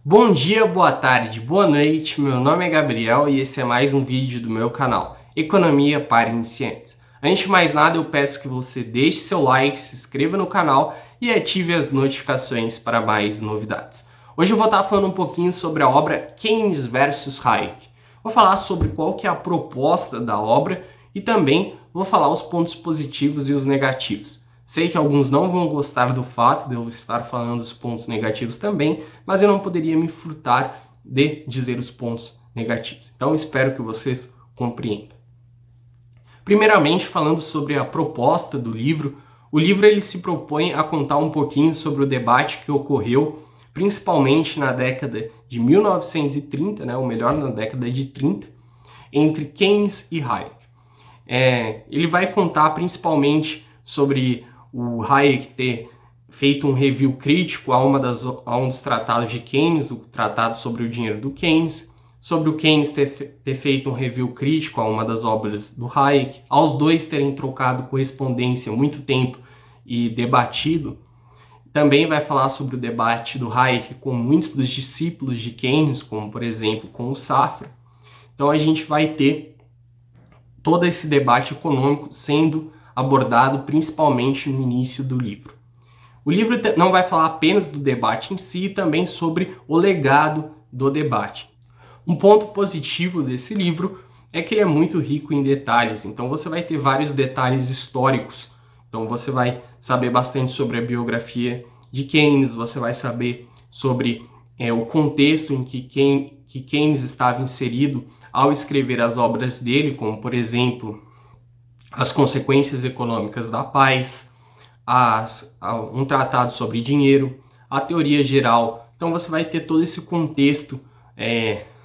Bom dia, boa tarde, boa noite, meu nome é Gabriel e esse é mais um vídeo do meu canal, Economia para Iniciantes. Antes de mais nada, eu peço que você deixe seu like, se inscreva no canal e ative as notificações para mais novidades. Hoje eu vou estar falando um pouquinho sobre a obra Keynes versus Hayek. Vou falar sobre qual que é a proposta da obra e também vou falar os pontos positivos e os negativos. Sei que alguns não vão gostar do fato de eu estar falando os pontos negativos também, mas eu não poderia me furtar de dizer os pontos negativos. Então espero que vocês compreendam. Primeiramente, falando sobre a proposta do livro, o livro ele se propõe a contar um pouquinho sobre o debate que ocorreu principalmente na década de 1930, ou melhor, na década de 30, entre Keynes e Hayek. Ele vai contar principalmente sobre o Hayek ter feito um review crítico a um dos tratados de Keynes, o Tratado sobre o Dinheiro do Keynes, sobre o Keynes ter feito um review crítico a uma das obras do Hayek, aos dois terem trocado correspondência há muito tempo e debatido. Também vai falar sobre o debate do Hayek com muitos dos discípulos de Keynes, como por exemplo com o Safra. Então a gente vai ter todo esse debate econômico sendo abordado principalmente no início do livro. O livro não vai falar apenas do debate em si, também sobre o legado do debate. Um ponto positivo desse livro é que ele é muito rico em detalhes, então você vai ter vários detalhes históricos. Então você vai saber bastante sobre a biografia de Keynes, você vai saber sobre o contexto em que Keynes estava inserido ao escrever as obras dele, como por exemplo as consequências econômicas da paz, um tratado sobre dinheiro, a teoria geral. Então você vai ter todo esse contexto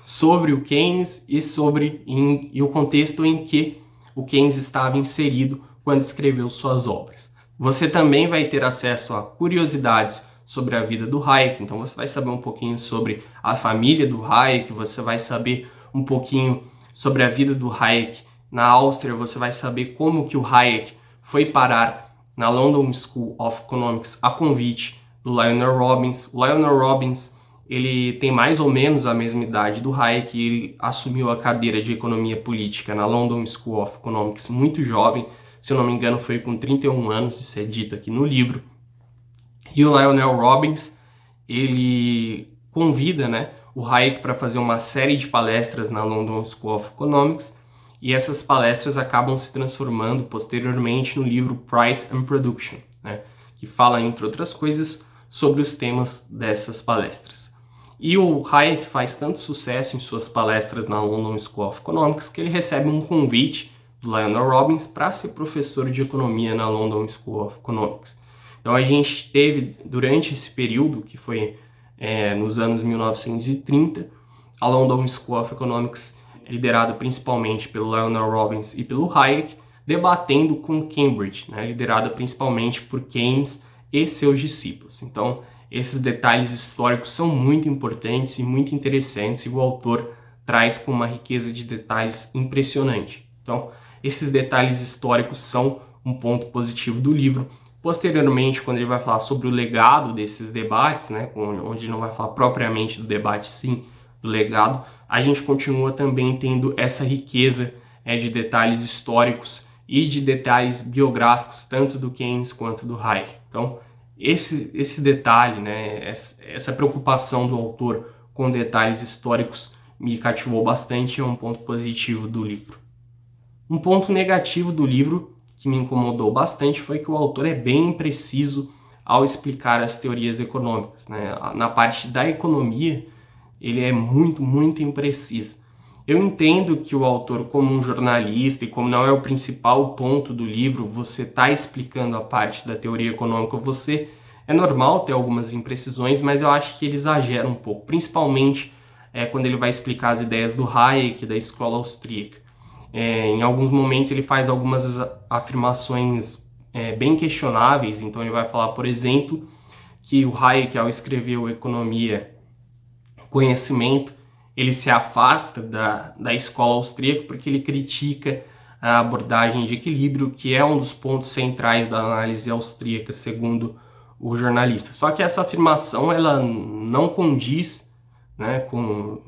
sobre o Keynes e o contexto em que o Keynes estava inserido quando escreveu suas obras. Você também vai ter acesso a curiosidades sobre a vida do Hayek, então você vai saber um pouquinho sobre a família do Hayek, você vai saber um pouquinho sobre a vida do Hayek na Áustria, você vai saber como que o Hayek foi parar na London School of Economics a convite do Lionel Robbins. O Lionel Robbins ele tem mais ou menos a mesma idade do Hayek e ele assumiu a cadeira de economia política na London School of Economics muito jovem, se eu não me engano foi com 31 anos, isso é dito aqui no livro. E o Lionel Robbins, ele convida o Hayek para fazer uma série de palestras na London School of Economics, e essas palestras acabam se transformando posteriormente no livro Price and Production, que fala, entre outras coisas, sobre os temas dessas palestras. E o Hayek faz tanto sucesso em suas palestras na London School of Economics que ele recebe um convite do Lionel Robbins para ser professor de economia na London School of Economics. Então a gente teve, durante esse período, que foi nos anos 1930, a London School of Economics, liderado principalmente pelo Lionel Robbins e pelo Hayek, debatendo com Cambridge, liderada principalmente por Keynes e seus discípulos. Então, esses detalhes históricos são muito importantes e muito interessantes e o autor traz com uma riqueza de detalhes impressionante. Então, esses detalhes históricos são um ponto positivo do livro. Posteriormente, quando ele vai falar sobre o legado desses debates, onde não vai falar propriamente do debate, sim, do legado, a gente continua também tendo essa riqueza de detalhes históricos e de detalhes biográficos, tanto do Keynes quanto do Hayek. Então, esse detalhe, essa preocupação do autor com detalhes históricos me cativou bastante, é um ponto positivo do livro. Um ponto negativo do livro que me incomodou bastante foi que o autor é bem impreciso ao explicar as teorias econômicas. Na parte da economia, ele é muito, muito impreciso. Eu entendo que o autor, como um jornalista, e como não é o principal ponto do livro, você está explicando a parte da teoria econômica, é normal ter algumas imprecisões, mas eu acho que ele exagera um pouco, principalmente quando ele vai explicar as ideias do Hayek, da escola austríaca. Em alguns momentos ele faz algumas afirmações bem questionáveis, então ele vai falar, por exemplo, que o Hayek, ao escrever o Economia Conhecimento, ele se afasta da escola austríaca porque ele critica a abordagem de equilíbrio, que é um dos pontos centrais da análise austríaca, segundo o jornalista. Só que essa afirmação ela não condiz né, com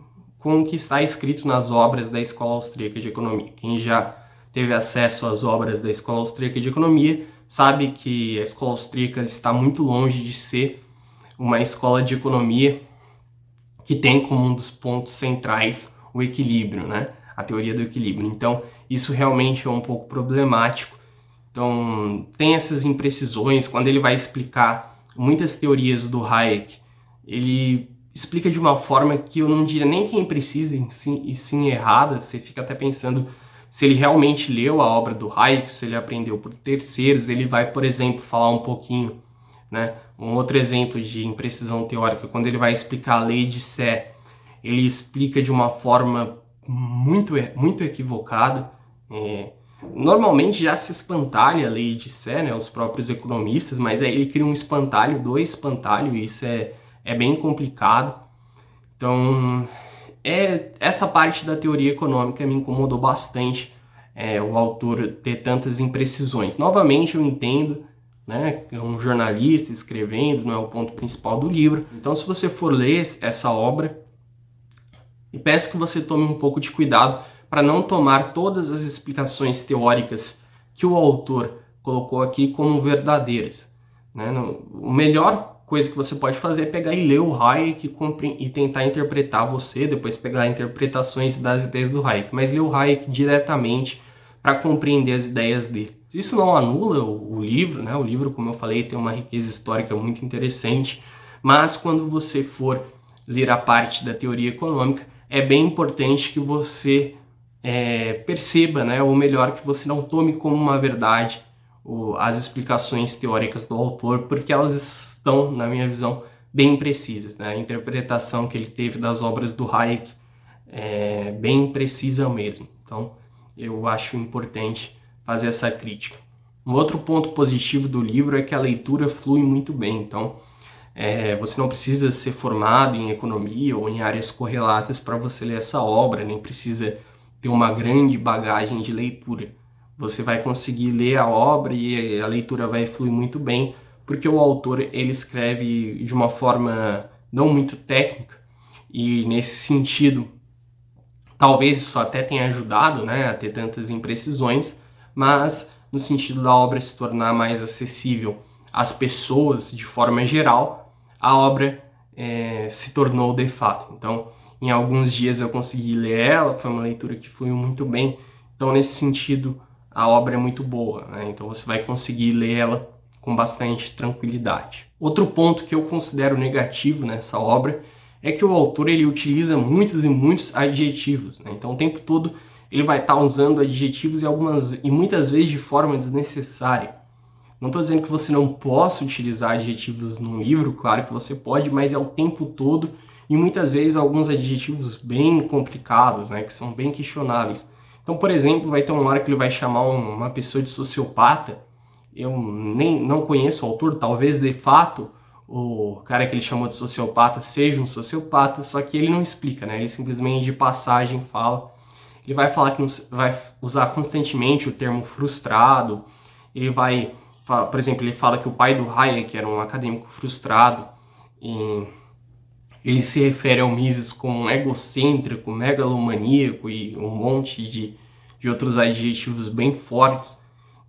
o que está escrito nas obras da Escola Austríaca de Economia. Quem já teve acesso às obras da Escola Austríaca de Economia sabe que a Escola Austríaca está muito longe de ser uma escola de economia que tem como um dos pontos centrais o equilíbrio, né? A teoria do equilíbrio. Então, isso realmente é um pouco problemático. Então, tem essas imprecisões. Quando ele vai explicar muitas teorias do Hayek, ele explica de uma forma que eu não diria nem que é imprecisa e sim errada. Você fica até pensando se ele realmente leu a obra do Hayek, se ele aprendeu por terceiros. Ele vai, por exemplo, falar um pouquinho, né? Um outro exemplo de imprecisão teórica, quando ele vai explicar a lei de Sé, ele explica de uma forma muito equivocada. Normalmente já se espantalha a lei de Sé, né, os próprios economistas, mas aí ele cria um espantalho do espantalho, e isso é bem complicado. Então, essa parte da teoria econômica me incomodou bastante, o autor ter tantas imprecisões. Novamente, eu entendo, né, é um jornalista escrevendo, não é o ponto principal do livro. Então, se você for ler essa obra, eu peço que você tome um pouco de cuidado para não tomar todas as explicações teóricas que o autor colocou aqui como verdadeiras, né? A melhor coisa que você pode fazer é pegar e ler o Hayek e tentar interpretar você, depois pegar interpretações das ideias do Hayek, mas ler o Hayek diretamente para compreender as ideias dele. Isso não anula o livro, né? O livro, como eu falei, tem uma riqueza histórica muito interessante, mas quando você for ler a parte da teoria econômica, é bem importante que você perceba, né, ou melhor, que você não tome como uma verdade as explicações teóricas do autor, porque elas estão, na minha visão, bem precisas, né? A interpretação que ele teve das obras do Hayek é bem precisa mesmo. Então, eu acho importante fazer essa crítica. Um outro ponto positivo do livro é que a leitura flui muito bem. Então, você não precisa ser formado em economia ou em áreas correlatas para você ler essa obra, nem precisa ter uma grande bagagem de leitura. Você vai conseguir ler a obra e a leitura vai fluir muito bem, porque o autor ele escreve de uma forma não muito técnica, e nesse sentido, talvez isso até tenha ajudado, né, a ter tantas imprecisões, mas no sentido da obra se tornar mais acessível às pessoas de forma geral, a obra se tornou de fato. Então, em alguns dias eu consegui ler ela, foi uma leitura que fluiu muito bem. Então, nesse sentido, a obra é muito boa, né? Então você vai conseguir ler ela com bastante tranquilidade. Outro ponto que eu considero negativo nessa obra é que o autor ele utiliza muitos e muitos adjetivos, né? Então o tempo todo ele vai estar usando adjetivos e muitas vezes de forma desnecessária. Não estou dizendo que você não possa utilizar adjetivos num livro, claro que você pode, mas é o tempo todo e muitas vezes alguns adjetivos bem complicados, né, que são bem questionáveis. Então, por exemplo, vai ter uma hora que ele vai chamar uma pessoa de sociopata. Eu não conheço o autor, talvez de fato o cara que ele chamou de sociopata seja um sociopata, só que ele não explica, né? Ele simplesmente de passagem fala. Ele vai falar que vai usar constantemente o termo frustrado. Ele vai, por exemplo, ele fala que o pai do Hayek era um acadêmico frustrado. E ele se refere ao Mises como um egocêntrico, megalomaníaco e um monte de outros adjetivos bem fortes.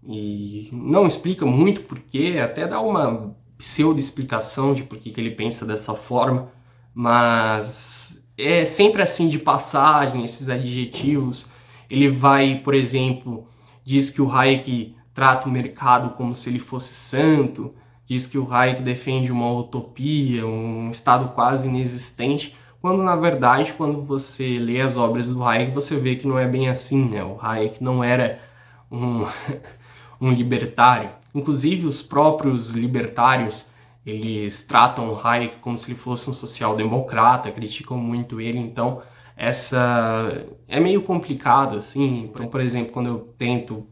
E não explica muito porquê, até dá uma pseudo-explicação de por que ele pensa dessa forma, mas é sempre assim de passagem, esses adjetivos. Ele vai, por exemplo, diz que o Hayek trata o mercado como se ele fosse santo, diz que o Hayek defende uma utopia, um estado quase inexistente, quando na verdade, quando você lê as obras do Hayek, você vê que não é bem assim, né? O Hayek não era um libertário. Inclusive, os próprios libertários, eles tratam o Hayek como se ele fosse um social-democrata, criticam muito ele, então essa é meio complicado, assim. Então, por exemplo, quando eu tento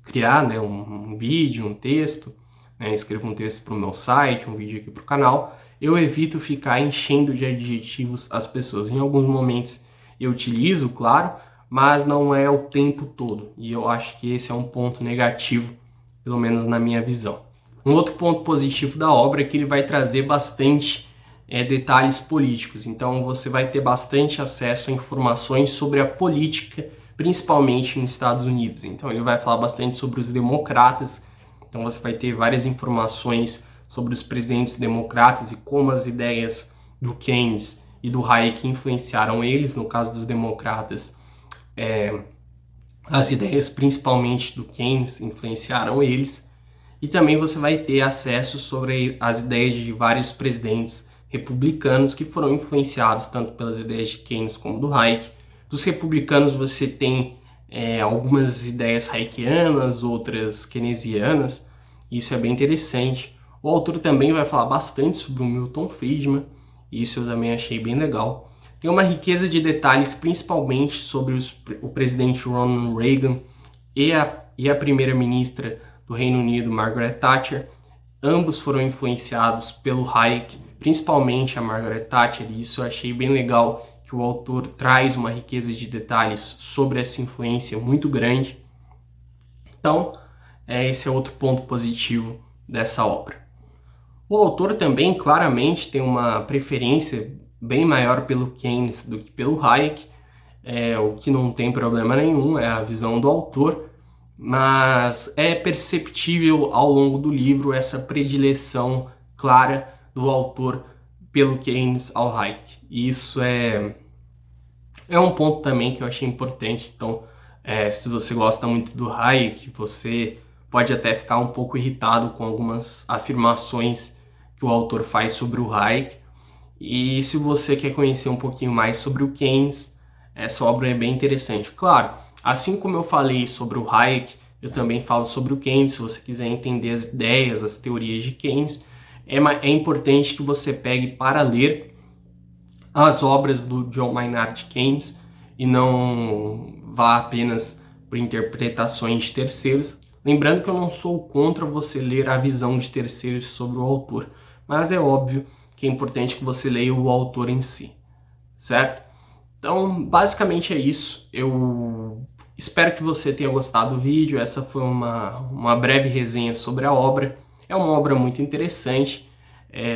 criar, né, um vídeo, um texto, né, escrevo um texto para o meu site, um vídeo aqui para o canal, eu evito ficar enchendo de adjetivos as pessoas. Em alguns momentos eu utilizo, claro, mas não é o tempo todo. E eu acho que esse é um ponto negativo, pelo menos na minha visão. Um outro ponto positivo da obra é que ele vai trazer bastante detalhes políticos. Então você vai ter bastante acesso a informações sobre a política, principalmente nos Estados Unidos. Então ele vai falar bastante sobre os democratas. Então você vai ter várias informações sobre os presidentes democratas e como as ideias do Keynes e do Hayek influenciaram eles. No caso dos democratas, as ideias principalmente do Keynes influenciaram eles. E também você vai ter acesso sobre as ideias de vários presidentes republicanos que foram influenciados tanto pelas ideias de Keynes como do Hayek. Dos republicanos você tem algumas ideias hayekianas, outras keynesianas. Isso é bem interessante. O autor também vai falar bastante sobre o Milton Friedman. Isso eu também achei bem legal. Tem uma riqueza de detalhes, principalmente sobre o presidente Ronald Reagan e a primeira-ministra do Reino Unido, Margaret Thatcher. Ambos foram influenciados pelo Hayek, principalmente a Margaret Thatcher, e isso eu achei bem legal, que o autor traz uma riqueza de detalhes sobre essa influência muito grande. Então, esse é outro ponto positivo dessa obra. O autor também claramente tem uma preferência bem maior pelo Keynes do que pelo Hayek, o que não tem problema nenhum, é a visão do autor, mas é perceptível ao longo do livro essa predileção clara do autor pelo Keynes ao Hayek. E isso é um ponto também que eu achei importante. Então, se você gosta muito do Hayek, você pode até ficar um pouco irritado com algumas afirmações que o autor faz sobre o Hayek. E se você quer conhecer um pouquinho mais sobre o Keynes, essa obra é bem interessante. Claro, assim como eu falei sobre o Hayek, eu também falo sobre o Keynes. Se você quiser entender as ideias, as teorias de Keynes, é importante que você pegue para ler as obras do John Maynard Keynes e não vá apenas por interpretações de terceiros. Lembrando que eu não sou contra você ler a visão de terceiros sobre o autor, mas é óbvio que é importante que você leia o autor em si, certo? Então, basicamente é isso. Eu espero que você tenha gostado do vídeo. Essa foi uma breve resenha sobre a obra. É uma obra muito interessante.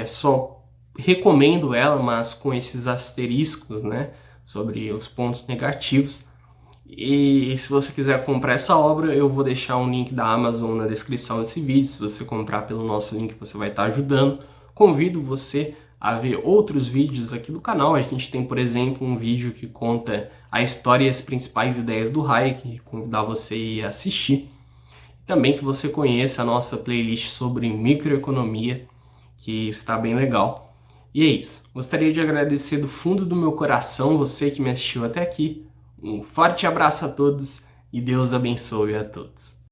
Só recomendo ela, mas com esses asteriscos, né, sobre os pontos negativos. E se você quiser comprar essa obra, eu vou deixar um link da Amazon na descrição desse vídeo. Se você comprar pelo nosso link, você vai estar ajudando. Convido você a ver outros vídeos aqui do canal. A gente tem, por exemplo, um vídeo que conta a história e as principais ideias do Hayek, e convidar você a ir assistir. Também que você conheça a nossa playlist sobre microeconomia, que está bem legal. E é isso. Gostaria de agradecer do fundo do meu coração você que me assistiu até aqui. Um forte abraço a todos e Deus abençoe a todos.